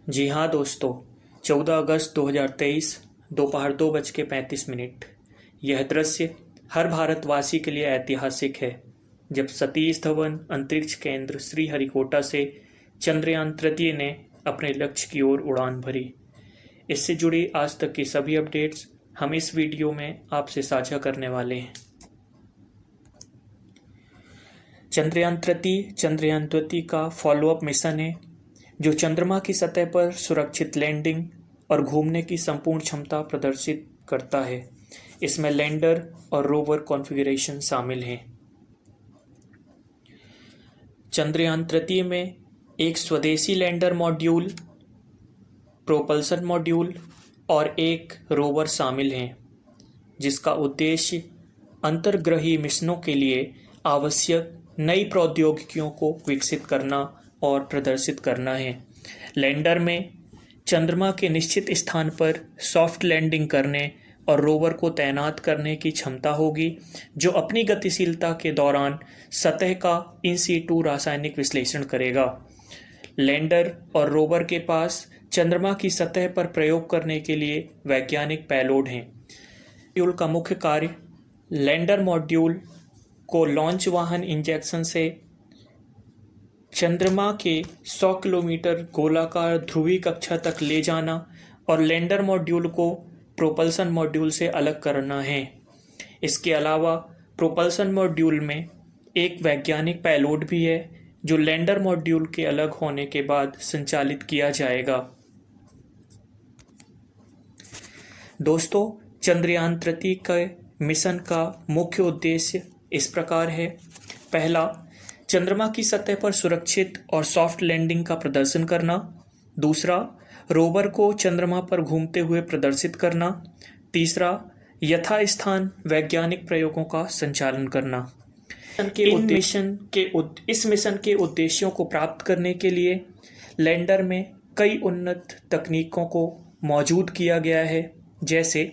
जी हाँ दोस्तों, 14 अगस्त 2023 दोपहर 2:35। यह दृश्य हर भारतवासी के लिए ऐतिहासिक है जब सतीश धवन अंतरिक्ष केंद्र श्रीहरिकोटा से चंद्रयान तृतीय ने अपने लक्ष्य की ओर उड़ान भरी। इससे जुड़ी आज तक की सभी अपडेट्स हम इस वीडियो में आपसे साझा करने वाले हैं। चंद्रयान द्वितीय का फॉलोअप मिशन है जो चंद्रमा की सतह पर सुरक्षित लैंडिंग और घूमने की संपूर्ण क्षमता प्रदर्शित करता है। इसमें लैंडर और रोवर कॉन्फ़िगरेशन शामिल हैं। चंद्रयान तृतीय में एक स्वदेशी लैंडर मॉड्यूल, प्रोपल्सन मॉड्यूल और एक रोवर शामिल हैं, जिसका उद्देश्य अंतर्ग्रही मिशनों के लिए आवश्यक नई प्रौद्योगिकियों को विकसित करना और प्रदर्शित करना है। लैंडर में चंद्रमा के निश्चित स्थान पर सॉफ्ट लैंडिंग करने और रोवर को तैनात करने की क्षमता होगी, जो अपनी गतिशीलता के दौरान सतह का इन सीटू रासायनिक विश्लेषण करेगा। लैंडर और रोवर के पास चंद्रमा की सतह पर प्रयोग करने के लिए वैज्ञानिक पेलोड हैं। मॉड्यूल का मुख्य कार्य लैंडर मॉड्यूल को लॉन्च वाहन इंजेक्शन से चंद्रमा के 100 किलोमीटर गोलाकार ध्रुवीय कक्षा तक ले जाना और लैंडर मॉड्यूल को प्रोपल्सन मॉड्यूल से अलग करना है। इसके अलावा प्रोपल्सन मॉड्यूल में एक वैज्ञानिक पेलोड भी है जो लैंडर मॉड्यूल के अलग होने के बाद संचालित किया जाएगा। दोस्तों, चंद्रयान तृतीय के मिशन का मुख्य उद्देश्य इस प्रकार है। पहला, चंद्रमा की सतह पर सुरक्षित और सॉफ्ट लैंडिंग का प्रदर्शन करना। दूसरा, रोवर को चंद्रमा पर घूमते हुए प्रदर्शित करना। तीसरा, यथास्थान वैज्ञानिक प्रयोगों का संचालन करना। इस मिशन के उद्देश्यों को प्राप्त करने के लिए लैंडर में कई उन्नत तकनीकों को मौजूद किया गया है, जैसे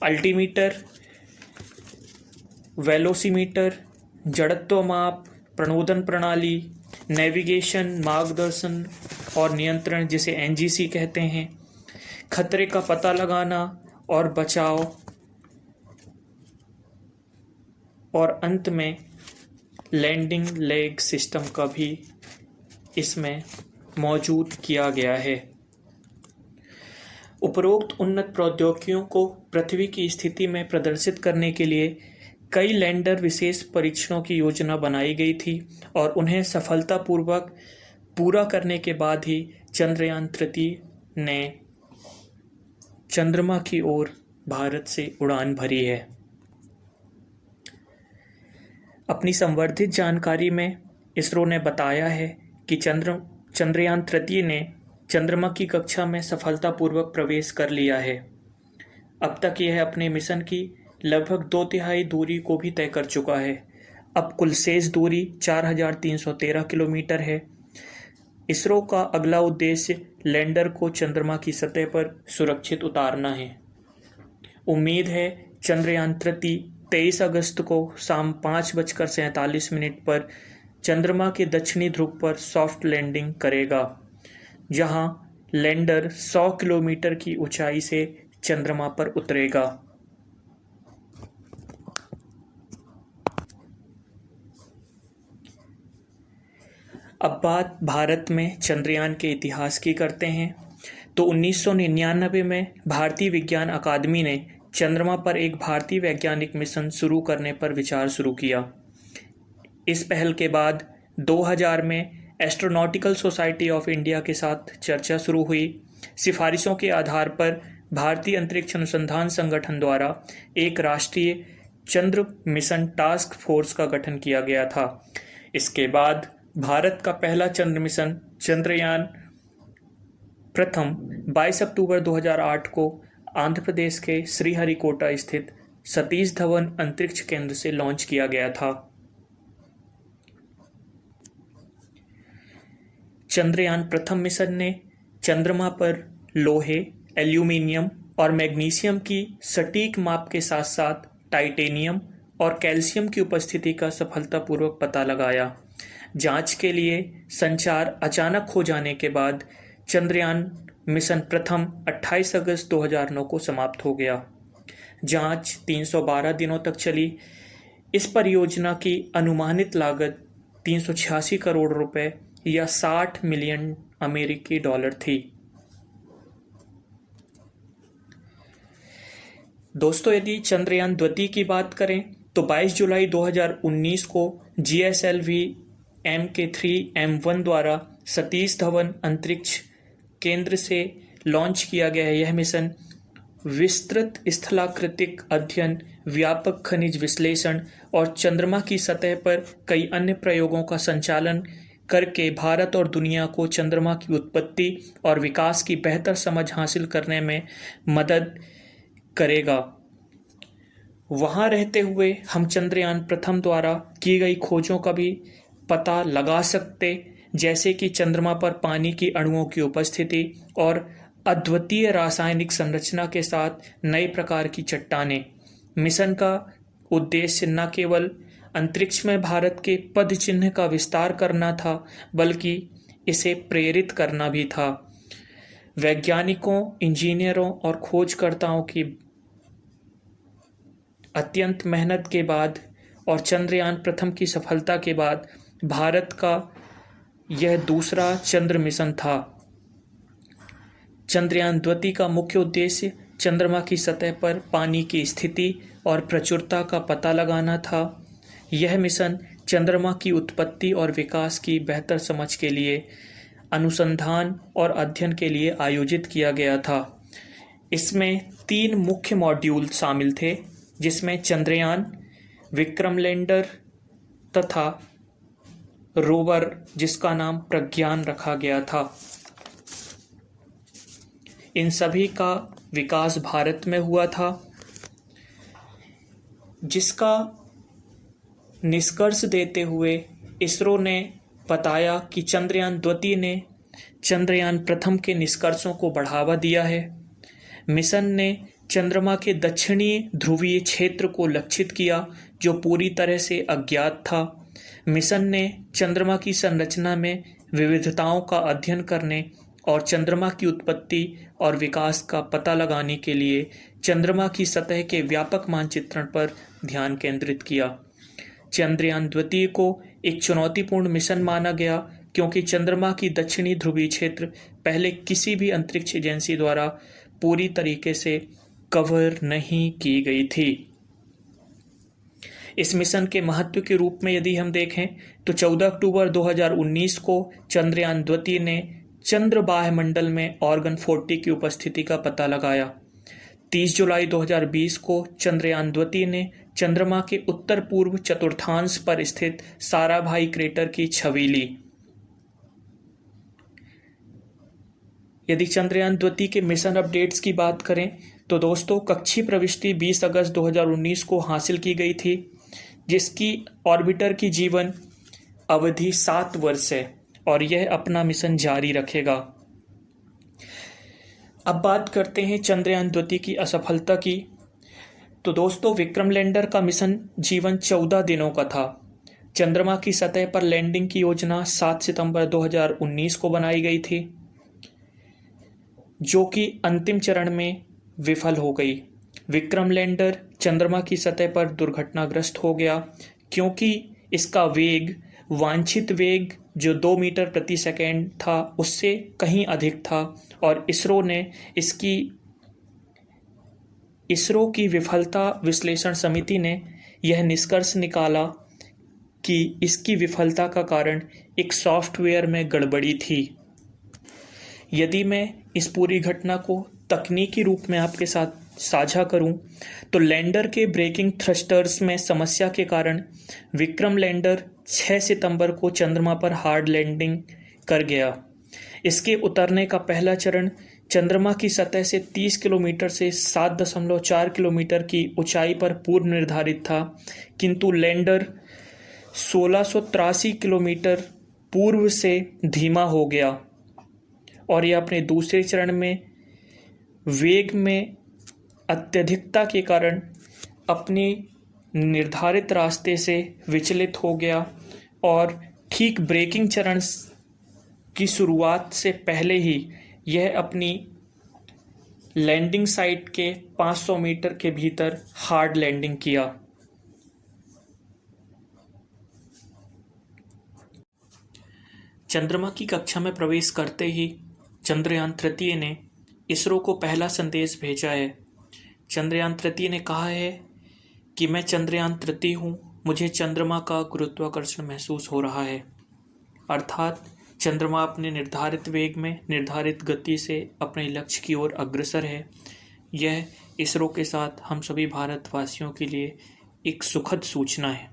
अल्टीमीटर, वेलोसीमीटर, जड़त्व माप, प्रणोदन प्रणाली, नेविगेशन, मार्गदर्शन और नियंत्रण जिसे एनजीसी कहते हैं, खतरे का पता लगाना और बचाव, और अंत में लैंडिंग लेग सिस्टम का भी इसमें मौजूद किया गया है। उपरोक्त उन्नत प्रौद्योगिकियों को पृथ्वी की स्थिति में प्रदर्शित करने के लिए कई लैंडर विशेष परीक्षणों की योजना बनाई गई थी और उन्हें सफलतापूर्वक पूरा करने के बाद ही चंद्रयान तृतीय ने चंद्रमा की ओर भारत से उड़ान भरी है। अपनी संवर्धित जानकारी में इसरो ने बताया है कि चंद्रयान तृतीय ने चंद्रमा की कक्षा में सफलतापूर्वक प्रवेश कर लिया है। अब तक यह अपने मिशन की लगभग 2/3 दूरी को भी तय कर चुका है। अब कुल शेष दूरी 4313 किलोमीटर है। इसरो का अगला उद्देश्य लैंडर को चंद्रमा की सतह पर सुरक्षित उतारना है। उम्मीद है चंद्रयान तृतीय 23 अगस्त को शाम 5:47 पर चंद्रमा के दक्षिणी ध्रुव पर सॉफ्ट लैंडिंग करेगा, जहां लैंडर 100 किलोमीटर की ऊंचाई से चंद्रमा पर उतरेगा। अब बात भारत में चंद्रयान के इतिहास की करते हैं तो 1999 में भारतीय विज्ञान अकादमी ने चंद्रमा पर एक भारतीय वैज्ञानिक मिशन शुरू करने पर विचार शुरू किया। इस पहल के बाद 2000 में एस्ट्रोनॉटिकल सोसाइटी ऑफ इंडिया के साथ चर्चा शुरू हुई। सिफारिशों के आधार पर भारतीय अंतरिक्ष अनुसंधान संगठन द्वारा एक राष्ट्रीय चंद्र मिशन टास्क फोर्स का गठन किया गया था। इसके बाद भारत का पहला चंद्र मिशन चंद्रयान प्रथम 22 अक्टूबर 2008 को आंध्र प्रदेश के श्रीहरिकोटा स्थित सतीश धवन अंतरिक्ष केंद्र से लॉन्च किया गया था। चंद्रयान प्रथम मिशन ने चंद्रमा पर लोहे, एल्यूमीनियम और मैग्नीशियम की सटीक माप के साथ साथ टाइटेनियम और कैल्शियम की उपस्थिति का सफलतापूर्वक पता लगाया। जांच के लिए संचार अचानक खो जाने के बाद चंद्रयान मिशन प्रथम 28 अगस्त 2009 को समाप्त हो गया। जांच 312 दिनों तक चली। इस परियोजना की अनुमानित लागत 386 करोड़ रुपए या 60 मिलियन अमेरिकी डॉलर थी। दोस्तों, यदि चंद्रयान द्वितीय की बात करें तो 22 जुलाई 2019 को GSLV Mk3M1 द्वारा सतीश धवन अंतरिक्ष केंद्र से लॉन्च किया गया है। यह मिशन विस्तृत स्थलाकृतिक अध्ययन, व्यापक खनिज विश्लेषण और चंद्रमा की सतह पर कई अन्य प्रयोगों का संचालन करके भारत और दुनिया को चंद्रमा की उत्पत्ति और विकास की बेहतर समझ हासिल करने में मदद करेगा। वहां रहते हुए हम चंद्रयान प्रथम द्वारा की गई खोजों का भी पता लगा सकते, जैसे कि चंद्रमा पर पानी की अणुओं की उपस्थिति और अद्वितीय रासायनिक संरचना के साथ नए प्रकार की चट्टानें। मिशन का उद्देश्य न केवल अंतरिक्ष में भारत के पद चिन्ह का विस्तार करना था, बल्कि इसे प्रेरित करना भी था। वैज्ञानिकों, इंजीनियरों और खोजकर्ताओं की अत्यंत मेहनत के बाद और चंद्रयान प्रथम की सफलता के बाद भारत का यह दूसरा चंद्र मिशन था। चंद्रयान द्वितीय का मुख्य उद्देश्य चंद्रमा की सतह पर पानी की स्थिति और प्रचुरता का पता लगाना था। यह मिशन चंद्रमा की उत्पत्ति और विकास की बेहतर समझ के लिए अनुसंधान और अध्ययन के लिए आयोजित किया गया था। इसमें 3 मुख्य मॉड्यूल शामिल थे, जिसमें चंद्रयान, विक्रम लैंडर तथा रोवर जिसका नाम प्रज्ञान रखा गया था। इन सभी का विकास भारत में हुआ था, जिसका निष्कर्ष देते हुए इसरो ने बताया कि चंद्रयान द्वितीय ने चंद्रयान प्रथम के निष्कर्षों को बढ़ावा दिया है। मिशन ने चंद्रमा के दक्षिणी ध्रुवीय क्षेत्र को लक्षित किया, जो पूरी तरह से अज्ञात था। मिशन ने चंद्रमा की संरचना में विविधताओं का अध्ययन करने और चंद्रमा की उत्पत्ति और विकास का पता लगाने के लिए चंद्रमा की सतह के व्यापक मानचित्रण पर ध्यान केंद्रित किया। चंद्रयान द्वितीय को एक चुनौतीपूर्ण मिशन माना गया, क्योंकि चंद्रमा की दक्षिणी ध्रुवीय क्षेत्र पहले किसी भी अंतरिक्ष एजेंसी द्वारा पूरी तरीके से कवर नहीं की गई थी। इस मिशन के महत्व के रूप में यदि हम देखें तो 14 अक्टूबर 2019 को चंद्रयान द्वितीय ने चंद्र बाह्य मंडल में ऑर्गन 40 की उपस्थिति का पता लगाया। 30 जुलाई 2020 को चंद्रयान द्वितीय ने चंद्रमा के उत्तर पूर्व चतुर्थांश पर स्थित साराभाई क्रेटर की छवि ली। यदि चंद्रयान द्वितीय के मिशन अपडेट्स की बात करें तो दोस्तों, कक्षीय प्रविष्टि 20 अगस्त 2019 को हासिल की गई थी, जिसकी ऑर्बिटर की जीवन अवधि 7 वर्ष है और यह अपना मिशन जारी रखेगा। अब बात करते हैं चंद्रयान द्वितीय की असफलता की। तो दोस्तों, विक्रम लैंडर का मिशन जीवन 14 दिनों का था। चंद्रमा की सतह पर लैंडिंग की योजना 7 सितंबर 2019 को बनाई गई थी, जो कि अंतिम चरण में विफल हो गई। विक्रम लैंडर चंद्रमा की सतह पर दुर्घटनाग्रस्त हो गया, क्योंकि इसका वेग वांछित वेग जो 2 मीटर प्रति सेकंड था उससे कहीं अधिक था, और इसरो की विफलता विश्लेषण समिति ने यह निष्कर्ष निकाला कि इसकी विफलता का कारण एक सॉफ्टवेयर में गड़बड़ी थी। यदि मैं इस पूरी घटना को तकनीकी रूप में आपके साथ साझा करूं, तो लैंडर के ब्रेकिंग थ्रस्टर्स में समस्या के कारण विक्रम लैंडर 6 सितंबर को चंद्रमा पर हार्ड लैंडिंग कर गया। इसके उतरने का पहला चरण चंद्रमा की सतह से 30 किलोमीटर से 7.4 किलोमीटर की ऊंचाई पर पूर्व निर्धारित था, किंतु लैंडर 1683 किलोमीटर पूर्व से धीमा हो गया और यह अपने दूसरे चरण में वेग में अत्यधिकता के कारण अपने निर्धारित रास्ते से विचलित हो गया और ठीक ब्रेकिंग चरण की शुरुआत से पहले ही यह अपनी लैंडिंग साइट के 500 मीटर के भीतर हार्ड लैंडिंग किया। चंद्रमा की कक्षा में प्रवेश करते ही चंद्रयान तृतीय ने इसरो को पहला संदेश भेजा है। चंद्रयान तृतीय ने कहा है कि मैं चंद्रयान तृतीय हूँ, मुझे चंद्रमा का गुरुत्वाकर्षण महसूस हो रहा है। अर्थात चंद्रमा अपने निर्धारित वेग में, निर्धारित गति से अपने लक्ष्य की ओर अग्रसर है। यह इसरो के साथ हम सभी भारतवासियों के लिए एक सुखद सूचना है।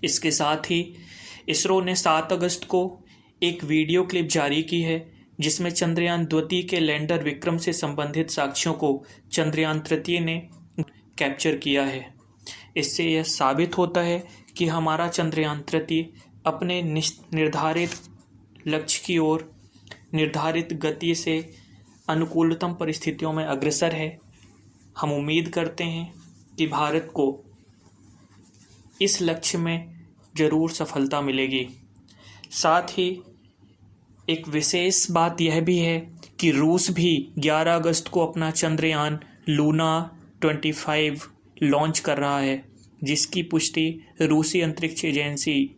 इसके साथ ही इसरो ने 7 अगस्त को एक वीडियो क्लिप जारी की है, जिसमें चंद्रयान द्वितीय के लैंडर विक्रम से संबंधित साक्ष्यों को चंद्रयान तृतीय ने कैप्चर किया है। इससे यह साबित होता है कि हमारा चंद्रयान तृतीय अपने निर्धारित लक्ष्य की ओर निर्धारित गति से अनुकूलतम परिस्थितियों में अग्रसर है। हम उम्मीद करते हैं कि भारत को इस लक्ष्य में जरूर सफलता मिलेगी। साथ ही एक विशेष बात यह भी है कि रूस भी 11 अगस्त को अपना चंद्रयान लूना 25 लॉन्च कर रहा है, जिसकी पुष्टि रूसी अंतरिक्ष एजेंसी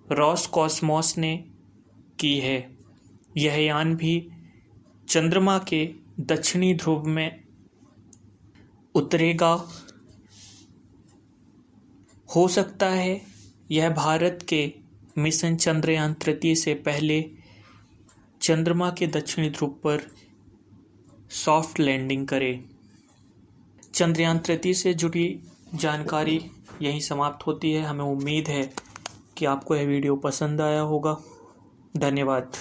रोसकॉस्मोस ने की है। यह यान भी चंद्रमा के दक्षिणी ध्रुव में उतरेगा। हो सकता है यह भारत के मिशन चंद्रयान तृतीय से पहले चंद्रमा के दक्षिणी ध्रुव पर सॉफ्ट लैंडिंग करे। चंद्रयान तृतीय से जुड़ी जानकारी यहीं समाप्त होती है। हमें उम्मीद है कि आपको यह वीडियो पसंद आया होगा। धन्यवाद।